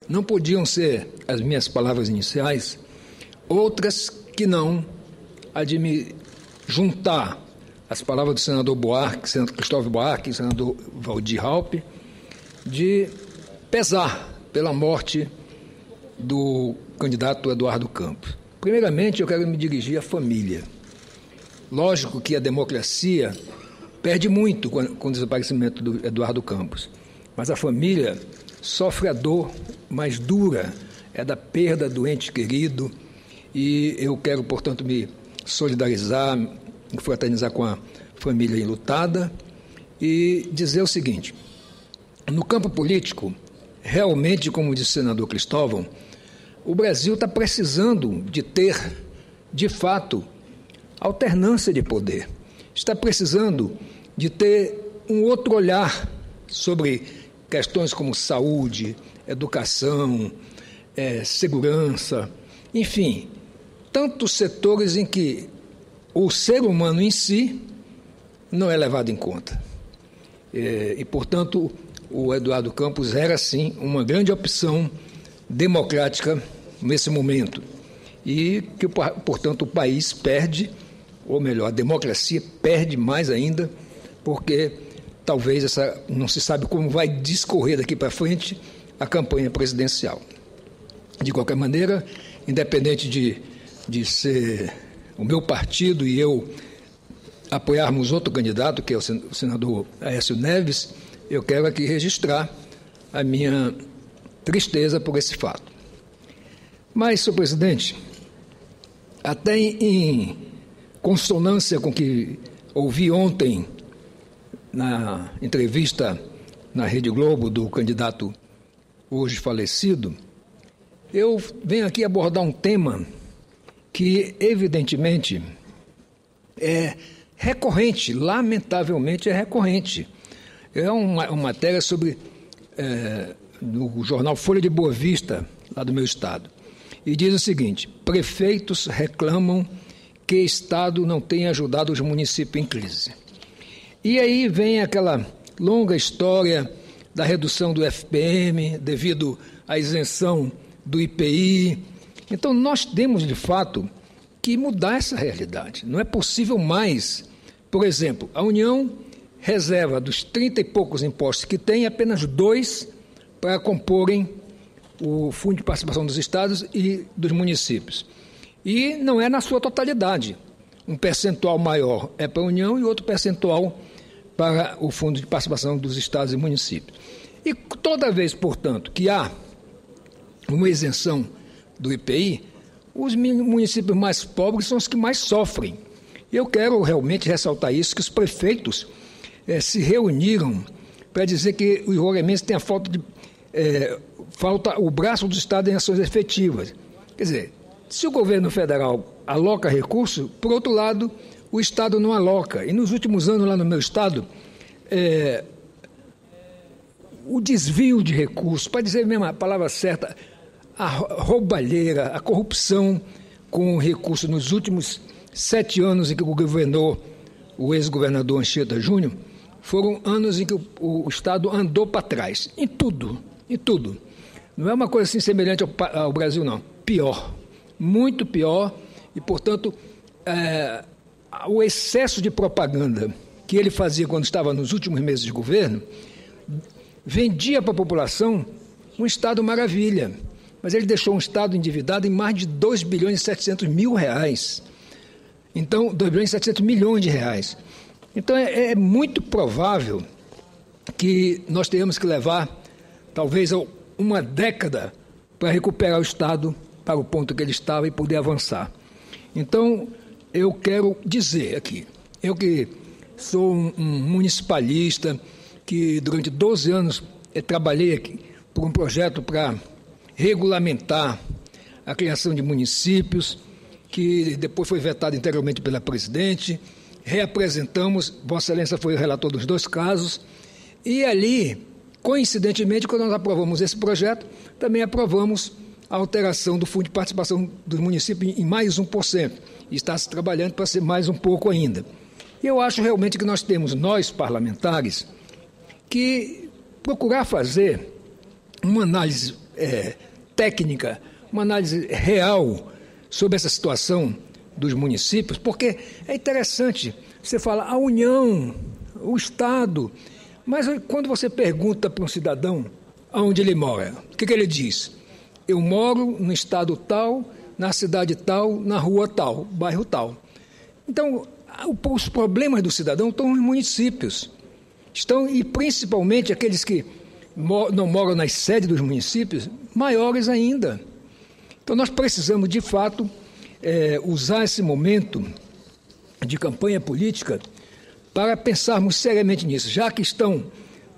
Não podiam ser as minhas palavras iniciais outras que não a de me juntar as palavras do senador Buarque, senador Cristóvão Buarque, senador Waldir Raupp, de pesar pela morte do candidato Eduardo Campos. Primeiramente, eu quero me dirigir à família. Lógico que a democracia perde muito com o desaparecimento do Eduardo Campos, mas a família sofre a dor mais dura, é da perda do ente querido, e eu quero, portanto, me solidarizar, me fraternizar com a família enlutada e dizer o seguinte: no campo político, realmente, como disse o senador Cristóvão, o Brasil está precisando de ter, de fato, alternância de poder. Está precisando de ter um outro olhar sobre questões como saúde, educação, segurança, enfim, tantos setores em que o ser humano em si não é levado em conta. E, portanto, o Eduardo Campos era, sim, uma grande opção democrática nesse momento. E que, portanto, o país perde, ou melhor, a democracia perde mais ainda, porque talvez não se sabe como vai discorrer daqui para frente a campanha presidencial. De qualquer maneira, independente de ser o meu partido e eu apoiarmos outro candidato, que é o senador Aécio Neves, eu quero aqui registrar a minha tristeza por esse fato. Mas, senhor presidente, até em consonância com o que ouvi ontem na entrevista na Rede Globo do candidato hoje falecido, eu venho aqui abordar um tema que, evidentemente, é recorrente, lamentavelmente é recorrente. É uma matéria sobre, no jornal Folha de Boa Vista, lá do meu estado, e diz o seguinte: prefeitos reclamam que o Estado não tem ajudado os municípios em crise. E aí vem aquela longa história da redução do FPM devido à isenção do IPI. Então, nós temos, de fato, que mudar essa realidade. Não é possível mais, por exemplo, a União reserva dos 30 e poucos impostos que tem, apenas 2 para comporem o Fundo de Participação dos Estados e dos municípios. E não é na sua totalidade. Um percentual maior é para a União e outro percentual para o Fundo de Participação dos Estados e Municípios. E toda vez, portanto, que há uma isenção do IPI, os municípios mais pobres são os que mais sofrem. Eu quero realmente ressaltar isso, que os prefeitos se reuniram para dizer que os roramentos têm a falta o braço do Estado em ações efetivas. Quer dizer, se o governo federal aloca recursos, por outro lado, o Estado não aloca. E nos últimos anos, lá no meu estado, o desvio de recursos, para dizer mesmo a palavra certa, a roubalheira, a corrupção com recursos nos últimos 7 anos em que governou o ex-governador Anchieta Júnior, foram anos em que o Estado andou para trás, em tudo. Não é uma coisa assim semelhante ao Brasil, não. Pior, muito pior, e, portanto, o excesso de propaganda que ele fazia quando estava nos últimos meses de governo vendia para a população um Estado maravilha, mas ele deixou um Estado endividado em mais de 2 bilhões e 700 mil reais. Então, 2 bilhões e 700 milhões de reais. Então, é muito provável que nós tenhamos que levar, talvez, uma década para recuperar o Estado para o ponto que ele estava e poder avançar. Então, eu quero dizer aqui, eu que sou um municipalista, que durante 12 anos trabalhei aqui por um projeto para regulamentar a criação de municípios, que depois foi vetado integralmente pela presidente, reapresentamos, Vossa Excelência foi o relator dos 2 casos, e ali, coincidentemente, quando nós aprovamos esse projeto, também aprovamos a alteração do Fundo de Participação dos Municípios em mais 1%, e está se trabalhando para ser mais um pouco ainda. E eu acho realmente que nós temos, nós parlamentares, que procurar fazer uma análise técnica, uma análise real sobre essa situação dos municípios, porque é interessante, você fala a União, o Estado, mas quando você pergunta para um cidadão onde ele mora, o que ele diz? Eu moro no estado tal, na cidade tal, na rua tal, bairro tal. Então, os problemas do cidadão estão nos municípios. E principalmente aqueles que não moram nas sedes dos municípios, maiores ainda. Então, nós precisamos, de fato, usar esse momento de campanha política para pensarmos seriamente nisso, já que estão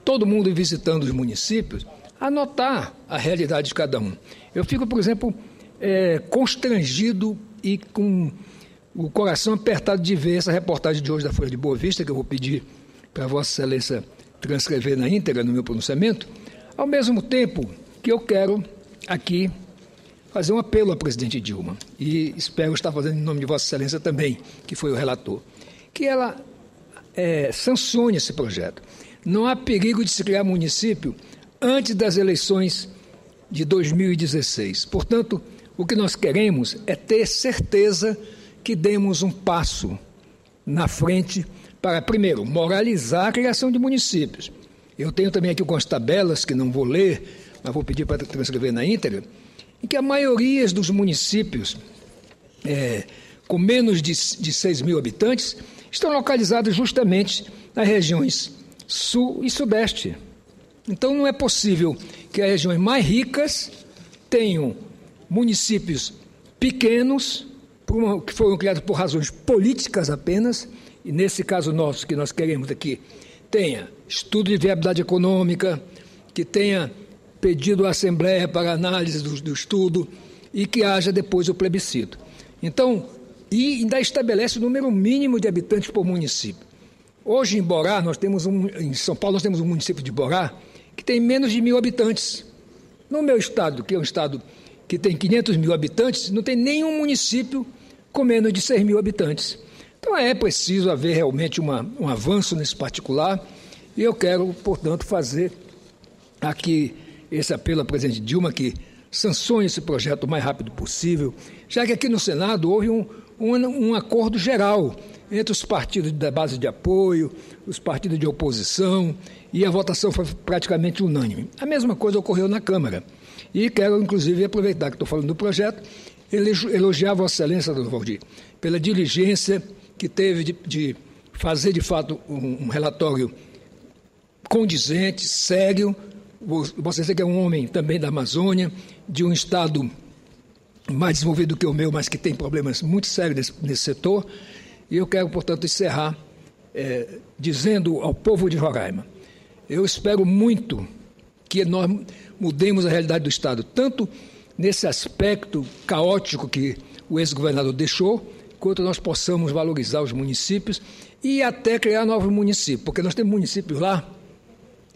todo mundo visitando os municípios, anotar a realidade de cada um. Eu fico, por exemplo, constrangido e com o coração apertado de ver essa reportagem de hoje da Folha de Boa Vista, que eu vou pedir para Vossa Excelência transcrever na íntegra no meu pronunciamento, ao mesmo tempo que eu quero aqui fazer um apelo à presidente Dilma, e espero estar fazendo em nome de Vossa Excelência também, que foi o relator, que ela sancione esse projeto. Não há perigo de se criar município antes das eleições de 2016. Portanto, o que nós queremos é ter certeza que demos um passo na frente para, primeiro, moralizar a criação de municípios. Eu tenho também aqui algumas tabelas que não vou ler, mas vou pedir para transcrever na íntegra, em que a maioria dos municípios com menos de 6 mil habitantes estão localizados justamente nas regiões sul e sudeste. Então, não é possível que as regiões mais ricas tenham municípios pequenos, que foram criados por razões políticas apenas, e nesse caso nosso, que nós queremos aqui, tenha estudo de viabilidade econômica, que tenha pedido à Assembleia para análise do estudo e que haja depois o plebiscito. Então, e ainda estabelece o número mínimo de habitantes por município. Hoje, em Borá, em São Paulo, nós temos um município de Borá que tem menos de 1.000 habitantes. No meu estado, que é um estado que tem 500 mil habitantes, não tem nenhum município com menos de 6 mil habitantes. Então, é preciso haver realmente um avanço nesse particular, e eu quero, portanto, fazer aqui esse apelo à presidente Dilma que sancione esse projeto o mais rápido possível, já que aqui no Senado houve um acordo geral entre os partidos da base de apoio, os partidos de oposição, e a votação foi praticamente unânime. A mesma coisa ocorreu na Câmara. E quero, inclusive, aproveitar que estou falando do projeto, elogiar a Vossa Excelência, doutor Valdir, pela diligência que teve de fazer, de fato, um relatório condizente, sério. Você que é um homem também da Amazônia, de um estado mais desenvolvido do que o meu, mas que tem problemas muito sérios nesse setor. E eu quero, portanto, encerrar dizendo ao povo de Roraima, eu espero muito que nós mudemos a realidade do Estado, tanto nesse aspecto caótico que o ex-governador deixou, quanto nós possamos valorizar os municípios e até criar novos municípios, porque nós temos municípios lá,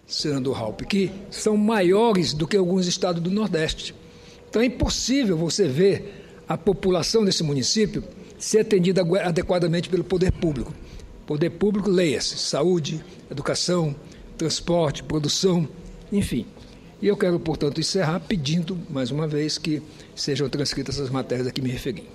senador Raupp, que são maiores do que alguns estados do Nordeste. Então é impossível você ver a população desse município ser atendida adequadamente pelo poder público. Poder público, leia-se, saúde, educação, transporte, produção, enfim. E eu quero, portanto, encerrar pedindo, mais uma vez, que sejam transcritas essas matérias a que me referi.